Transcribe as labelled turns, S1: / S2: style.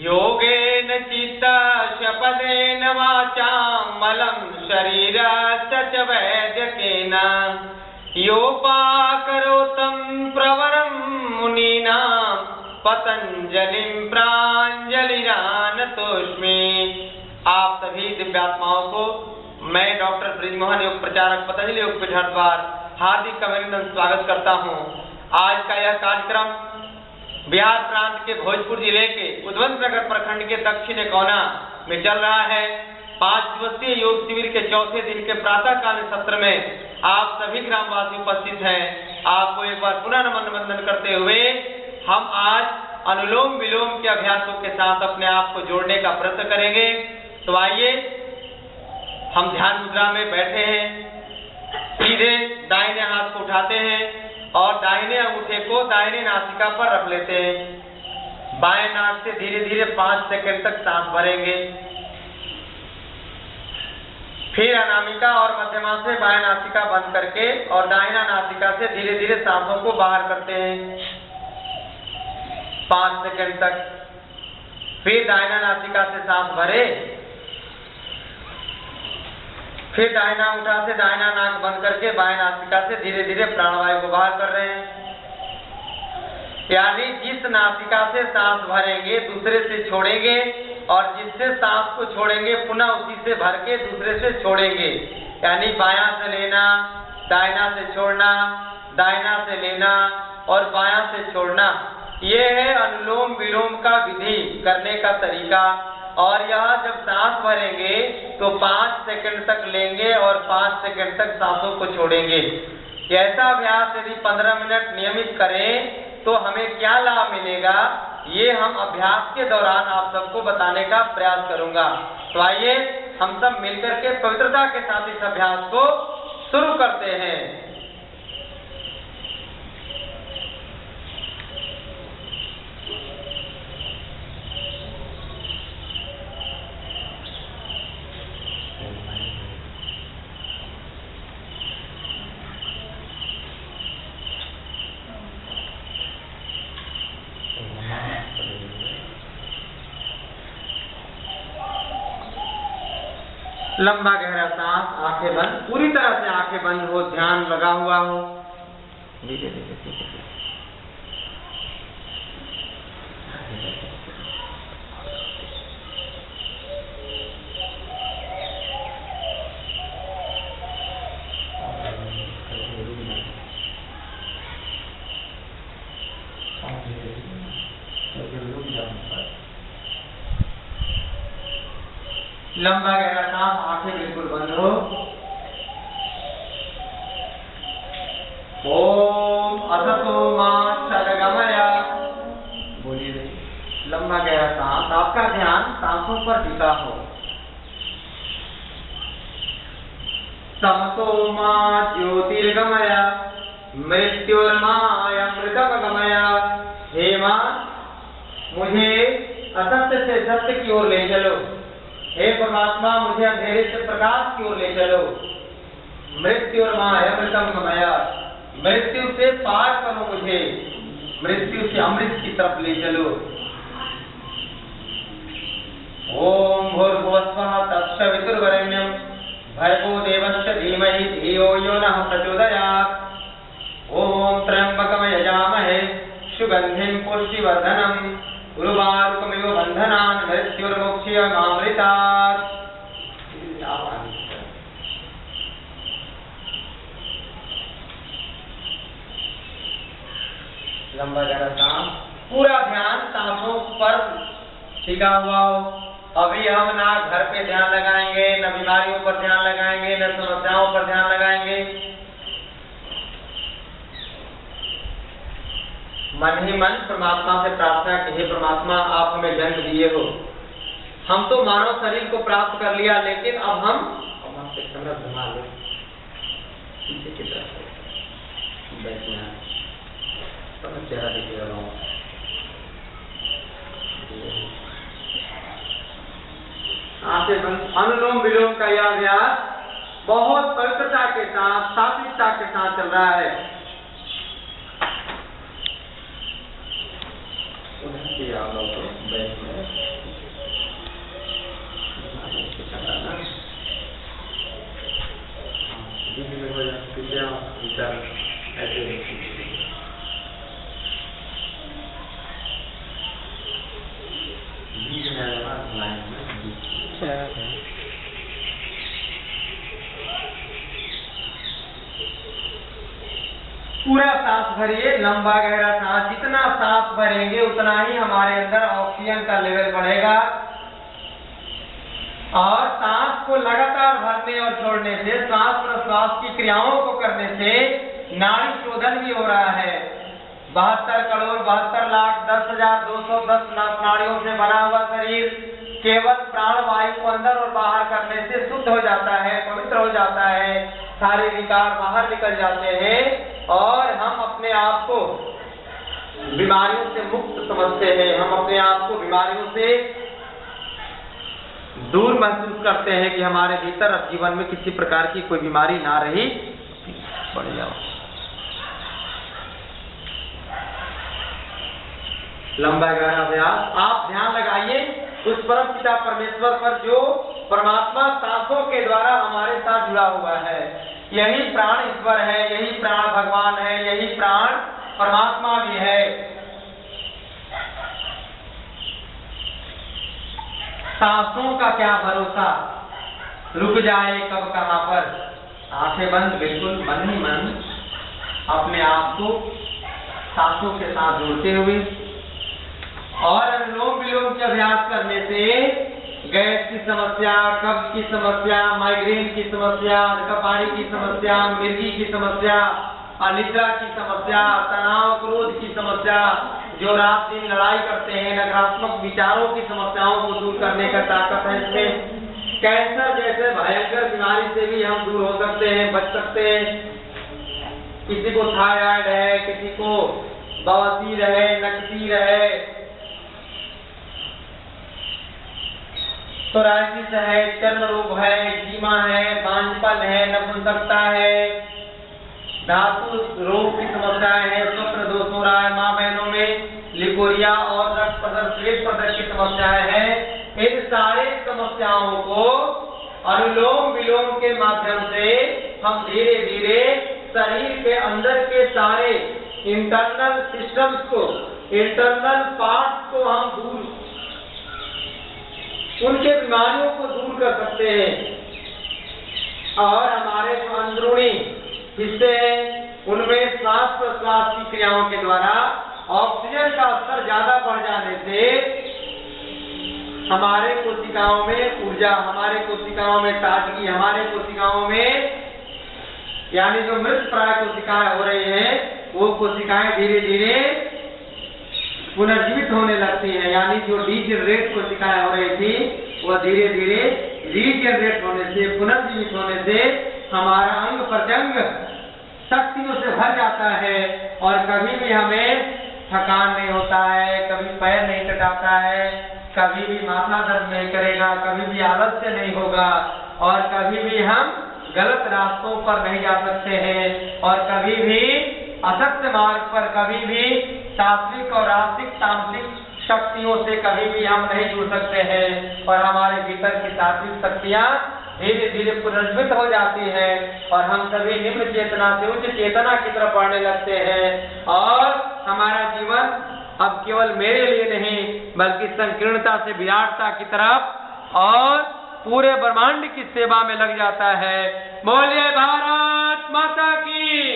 S1: योगेन चित्तस्य पदेन वाचां मलं शरीरस्य च वैद्यकेन योपाकरोतं प्रवरं मुनीनां पतंजलिं प्राञ्जलिरानतोऽस्मि। आप सभी दिव्यात्माओं को मैं डॉक्टर ब्रिजमोहन योग प्रचारक पतंजलि योग पीठ हरिद्वार हार्दिक अभिनंदन स्वागत करता हूँ। आज का यह कार्यक्रम बिहार प्रांत के भोजपुर जिले के उद्वंत नगर प्रखंड के दक्षिण कोना में चल रहा है। 5 दिवसीय योग शिविर के चौथे दिन के प्रातःकालीन सत्र में आप सभी ग्रामवासी उपस्थित हैं। आपको एक बार पुनः नमन वंदन करते हुए हम आज अनुलोम विलोम के अभ्यासों के साथ अपने आप को जोड़ने का प्रयत्न करेंगे। तो आइए हम ध्यान मुद्रा में बैठे हैं, सीधे दाहिने हाथ को उठाते हैं और दाहिने अंगूठे को दाहिने नासिका पर रख लेते हैं। बाएं नाक से धीरे धीरे 5 सेकंड तक सांस भरेंगे। फिर अनामिका और मध्यमा से बाएं नासिका बंद करके और दाहिना नासिका से धीरे धीरे सांसों को बाहर करते हैं 5 सेकंड तक। फिर दाहिना नासिका से सांस भरे, फिर दाहिना अंगूठा से दाहिना नाक बंद करके बाएं नासिका से धीरे धीरे प्राणवायु को बाहर कर रहे हैं। यानी जिस नासिका से सांस भरेंगे दूसरे से छोड़ेंगे और जिससे सांस को छोड़ेंगे पुनः उसी से भर के दूसरे से छोड़ेंगे। यानी बायां से लेना, दाहिना से छोड़ना, दाहिना से लेना और बायां से छोड़ना। ये है अनुलोम विलोम का विधि करने का तरीका। और यह जब सांस भरेंगे तो 5 सेकंड तक लेंगे और 5 सेकंड तक सांसों को छोड़ेंगे। ऐसा अभ्यास यदि 15 मिनट नियमित करें तो हमें क्या लाभ मिलेगा, ये हम अभ्यास के दौरान आप सबको बताने का प्रयास करूंगा। तो आइए हम सब मिलकर के पवित्रता के साथ इस अभ्यास को शुरू करते हैं। लंबा गहरा सांस, आंखें बंद, पूरी तरह से आंखें बंद हो, ध्यान लगा हुआ हो। लंबा गहरा सांस, आंखें बिल्कुल बंद हो। ओम असतो मा सद्गमय। बोलिए। लंबा गहरा सांस, आपका ध्यान सांसों पर टिका हो। समतो मा ज्योतिर्गमय मृत्युर्मायमृतमगमय। हे मां, मुझे असत्य से सत्य की ओर ले चलो। हे परमात्मा, मुझे अंधेरे से प्रकाश की ओर ले चलो। मृत्युर्मायमृतम गमय, मृत्यु से पार करो मुझे, मृत्यु से अमृत की तरफ ले चलो। ओम भूर्भुवस्वः तत्सवितुर्वरेण्यं भर्गो देवस्य धीमहि धियो यो नः प्रचोदयात्। ओम त्र्यंबकं यजामहे सुगंधिं पुष्टिवर्धनम् उर्वारुकमिव बन्धनान् मृत्युर्मुक्ष्यमामृतात्। लंबा गहरा सांस, पूरा ध्यान सांसों पर टिका हुआ हो। अभी हम ना घर पे ध्यान लगाएंगे, न बीमारियों पर ध्यान लगाएंगे, न समस्याओं पर ध्यान लगाएंगे। मन ही मन परमात्मा से प्रार्थना की, हे परमात्मा, आप हमें जन्म दिए हो, हम तो मानव शरीर को प्राप्त कर लिया, लेकिन अब हम घुमा लो पीछे की तरफ बैठना, चेहरा दिखेगा। आंखें बंद। अनुलोम विलोम का यह अभ्यास बहुत पवित्रता के साथ, सात्विकता के साथ चल रहा है। आप लोग बैठ पूरा सांस भरिए, लंबा गहरा सांस। जितना सांस भरेंगे उतना ही हमारे अंदर ऑक्सीजन का लेवल बढ़ेगा और सांस को लगातार भरने और छोड़ने से, सांस प्रश्वास की क्रियाओं को करने से नाड़ी शोधन भी हो रहा है। 72 करोड़ 72 लाख 10,210 नाड़ियों से बना हुआ शरीर केवल प्राण वायु को अंदर और बाहर करने से शुद्ध हो जाता है, पवित्र हो जाता है, सारे विकार बाहर निकल जाते हैं और हम अपने आप को बीमारियों से मुक्त समझते हैं। हम अपने आप को बीमारियों से दूर महसूस करते हैं कि हमारे भीतर अब जीवन में किसी प्रकार की कोई बीमारी ना रही। बढ़ जाओ, लंबा गहरा अभ्यास। आप ध्यान लगाइए उस परम पिता परमेश्वर पर जो परमात्मा सांसों के द्वारा हमारे साथ जुड़ा हुआ है। यही प्राण ईश्वर है, यही प्राण भगवान है, यही प्राण परमात्मा भी है। सांसों का क्या भरोसा, रुक जाए कब कहां पर। आंखें बंद, बिल्कुल मन ही मन अपने आप को सांसों के साथ जोड़ते हुए और अनुलोम विलोम के अभ्यास करने से गैस की समस्या, कब्ज की समस्या, माइग्रेन की समस्या, कपाड़ी की समस्या, मिर्गी की समस्या, अनिद्रा की समस्या, तनाव क्रोध की समस्या, जो रात दिन लड़ाई करते हैं, नकारात्मक विचारों की समस्याओं को दूर करने का ताकत है इसमें। कैंसर जैसे भयंकर बीमारी से भी हम दूर हो सकते हैं, बच सकते हैं। किसी को थायराइड है, किसी को बवासीर है, नकसीर है, सोराइसिस है, चर्म रोग है, एक्जिमा है, बांझपन है, नपुंसकता है, धातु रोग की समस्याएं है, स्वप्न दोष हो रहा है, माँ बहनों में लिकोरिया और रक्त प्रदर्श की समस्याएं हैं। इन सारी समस्याओं को अनुलोम विलोम के माध्यम से हम धीरे धीरे शरीर के अंदर के सारे इंटरनल सिस्टम्स को, इंटरनल पार्ट्स को हम दूर, उनके बीमारियों को दूर कर सकते हैं और हमारे जो अंदरूनी हिस्से हैं उनमें श्वास प्रश्वास की क्रियाओं के द्वारा ऑक्सीजन का स्तर ज्यादा बढ़ जाने से हमारे कोशिकाओं में ऊर्जा, हमारे कोशिकाओं में ताजगी, हमारे कोशिकाओं में यानी जो मृत प्राय कोशिकाएं हो रही हैं वो कोशिकाएं धीरे धीरे पुनर्जीवित होने लगती हैं। यानी जो डीजनरेट कोशिकाएं हो रही थी वह धीरे धीरे रीजनरेट होने से, पुनर्जीवित होने से हमारा अंग प्रत्यंग शक्तियों से भर जाता है और कभी भी हमें थकान नहीं होता है, कभी पैर नहीं कटाता है, कभी भी माथा दर्द नहीं करेगा, कभी भी आलस्य नहीं होगा और कभी भी हम गलत रास्तों पर नहीं जा सकते हैं और कभी भी असत्य मार्ग पर, कभी भी सात्विक और रासिक तामसिक शक्तियों से कभी भी हम नहीं जुड़ सकते हैं और हमारे भीतर की सात्विक शक्तियाँ धीरे धीरे पुनर्जीवित हो जाती हैं और हम सभी निम्न चेतना से उच्च चेतना की तरफ बढ़ने लगते हैं और हमारा जीवन अब केवल मेरे लिए नहीं बल्कि संकीर्णता से विराटता की तरफ और पूरे ब्रह्मांड की सेवा में लग जाता है। बोलिए भारत माता की।